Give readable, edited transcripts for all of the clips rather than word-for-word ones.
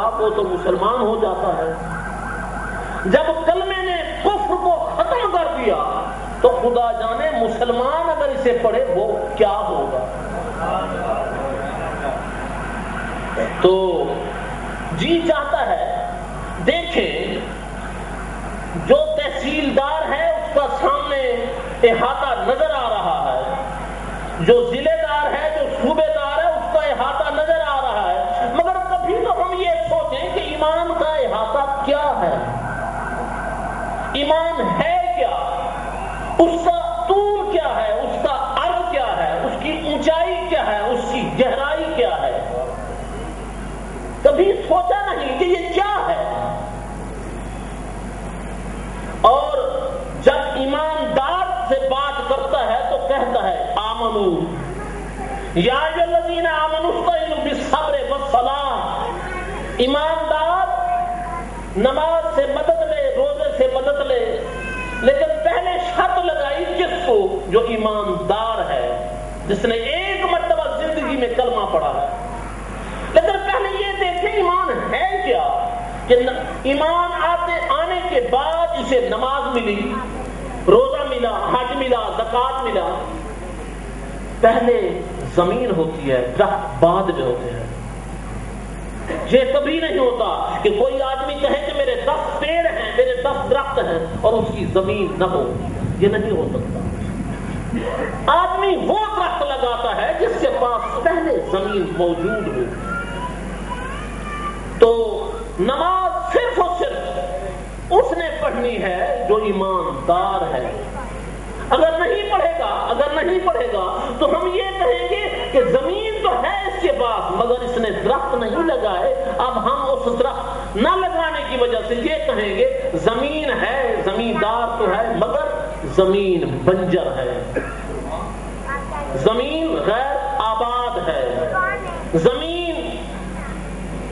صاحب وہ تو مسلمان ہو جاتا ہے. جب کلمے نے کفر کو ختم کر دیا تو خدا جانے مسلمان اگر اسے پڑھے وہ کیا ہوگا. تو جی چاہتا ہے دیکھیں جو تحصیلدار ہے اس کا سامنے احاطہ نظر آ رہا ہے، جو ضلع دار ہے، جو صوبے دار ہے، اس کا احاطہ نظر آ رہا ہے. مگر کبھی تو ہم یہ سوچیں کہ ایمان کا احاطہ کیا ہے، ایمان ہے کیا، اس کا طول کیا ہے، اس کا عرض کیا ہے، اس کی اونچائی کیا ہے، اس کی گہرائی کیا ہے. کبھی سوچا نہیں کہ یہ کیا ہے. اور جب ایماندار سے بات کرتا ہے تو کہتا ہے آمنو یا الذین آمنوا استعینوا بالصبر والصلاۃ. ایماندار نماز سے مدد لے، روزے سے مدد لے، لیکن پہلے شرط لگائی کس کو؟ جو ایماندار ہے، جس نے ایک مرتبہ زندگی میں کلمہ پڑھا ہے. لیکن پہلے یہ دیکھیں ایمان ہے کیا، کہ ایمان آنے کے بعد اسے نماز ملی، روزہ ملا، حج ملا، زکوٰۃ ملا. پہلے زمین ہوتی ہے، درخت بعد میں ہوتے ہیں. یہ کبھی نہیں ہوتا کہ کوئی آدمی کہے کہ میرے 10 پیڑ ہیں، میرے 10 درخت ہیں اور اس کی زمین نہ ہو. یہ نہیں ہو سکتا. آدمی وہ درخت لگاتا ہے جس کے پاس پہلے زمین موجود ہو. تو نماز صرف اور صرف اس نے پڑھنی ہے جو ایماندار ہے. اگر نہیں پڑھے گا تو ہم یہ کہیں گے کہ زمین تو ہے اس کے پاس مگر اس نے درخت نہیں لگائے. اب ہم اس درخت نہ لگانے کی وجہ سے یہ کہیں گے زمین ہے، زمیندار تو ہے مگر زمین بنجر ہے، زمین غیر آباد ہے، زمین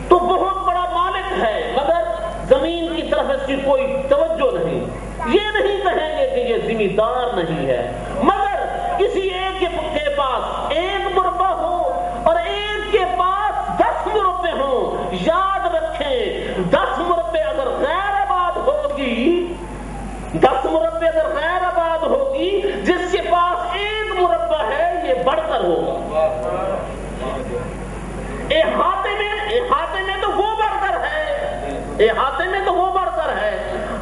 تو بہت بڑا مالک ہے مگر زمین کی طرف اس کی کوئی توجہ نہیں. یہ نہیں کہیں گے کہ یہ زمیندار نہیں ہے. مگر کسی ایک کے پاس 1 مربع ہو اور ایک کے پاس 10 مربع ہوں، یاد رکھیں 10 مربع اگر غیر آباد ہوگی، 10 مربع اگر غیر آباد ہوگی، جس کے پاس 1 مربع ہے یہ بڑھ کر ہوگا. احاطے میں تو وہ بڑھ کر ہے، احاطے میں تو وہ بڑھ کر ہے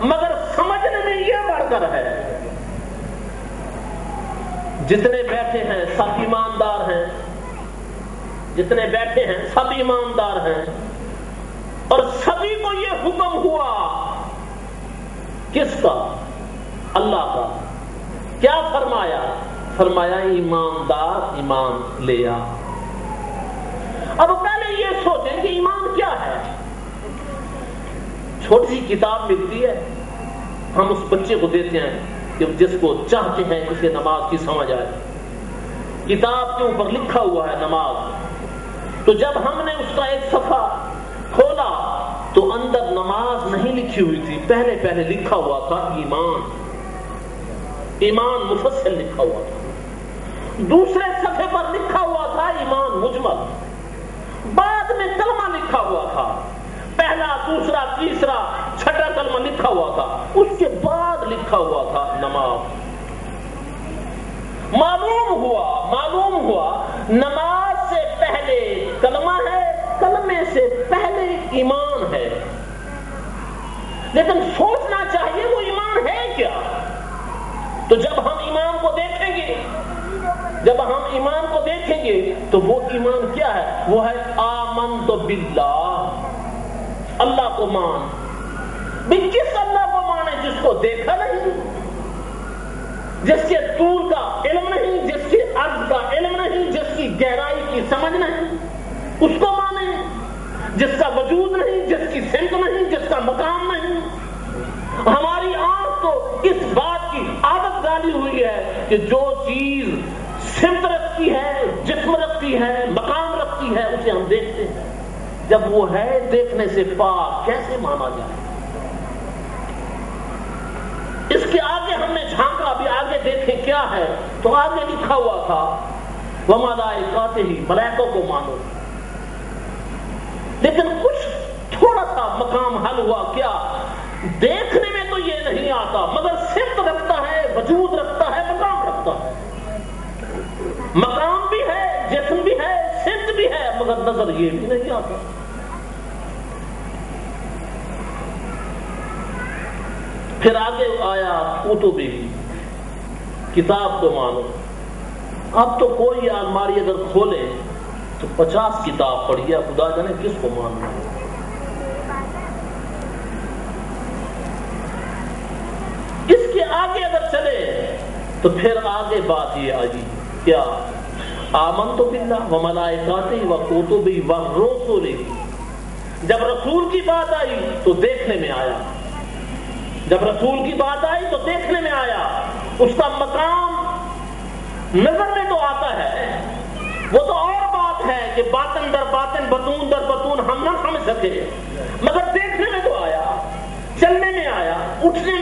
مگر سمجھنے میں یہ بڑھ کر ہے. جتنے بیٹھے ہیں سب ایماندار ہیں، جتنے بیٹھے ہیں سب ایماندار ہیں اور سبھی کو یہ حکم ہوا کس کا؟ اللہ کا. کیا فرمایا؟ فرمایا ایماندار ایمان لے آ. اب پہلے یہ سوچیں کہ ایمان کیا ہے. چھوٹی سی کتاب ملتی ہے، ہم اس بچے کو دیتے ہیں کہ جس کو چاہتے ہیں اسے نماز کی سمجھ آئے. کتاب کے اوپر لکھا ہوا ہے نماز. تو جب ہم نے اس کا ایک صفحہ کھولا تو اندر نماز نہیں لکھی ہوئی تھی، پہلے لکھا ہوا تھا ایمان مفصل لکھا ہوا تھا. دوسرے صفحے پر لکھا ہوا تھا ایمان مجمل. بعد میں کلمہ لکھا ہوا تھا، پہلا، دوسرا، تیسرا، چھٹا کلمہ لکھا ہوا تھا. اس کے بعد لکھا ہوا تھا نماز. معلوم ہوا نماز سے پہلے کلمہ ہے، کلمے سے پہلے ایمان ہے. لیکن سوچنا چاہیے وہ ایمان ہے کیا. تو جب ہم ایمان کو دیکھیں گے تو وہ ایمان کیا ہے؟ وہ ہے آمنت باللہ. اللہ کو مان. بھی کس اللہ کو مانے؟ جس کو دیکھا نہیں، جس کے طول کا علم نہیں، جس کے عرض کا علم نہیں، جس کی گہرائی کی سمجھ نہیں، اس کو مانے. جس کا وجود نہیں، جس کی سمت نہیں، جس کا مقام نہیں. ہماری آنکھ تو اس بات کی عادت ڈالی ہوئی ہے کہ جو چیز سمت رکھتی ہے، جسم رکھتی ہے، مقام رکھتی ہے، اسے ہم دیکھتے ہیں. جب وہ ہے دیکھنے سے پاک کیسے مانا جائے؟ اس کے آگے ہم نے جھانکا، بھی آگے دیکھیں کیا ہے تو آگے لکھا ہوا تھا وَمَلَائِکَتِهِ، ملائکوں کو مانو. لیکن کچھ مقام حل ہوا کیا؟ دیکھنے میں تو یہ نہیں آتا مگر صفت رکھتا ہے، وجود رکھتا ہے، مقام رکھتا ہے. مقام بھی ہے، جسم بھی ہے، صفت بھی ہے، مگر نظر یہ بھی نہیں آتا. پھر آگے آیا کتبی، کتاب کو مانو. اب تو کوئی الماری اگر کھولے تو 50 کتاب پڑھی ہے، خدا جانے کس کو ماننا ہے. اس کے آگے اگر چلے تو پھر آگے بات یہ آئی کیا؟ آمنت باللہ و ملائکاتہ و کتبہ و رسلہ. جب رسول کی بات آئی تو دیکھنے میں آیا، جب رسول کی بات آئی تو دیکھنے میں آیا. اس کا مقام نظر میں تو آتا ہے، وہ تو اور بات ہے کہ باطن در باطن، بطون در بطون ہم نہ سمجھ سکے، مگر دیکھنے میں تو آیا، چلنے میں آیا، اٹھنے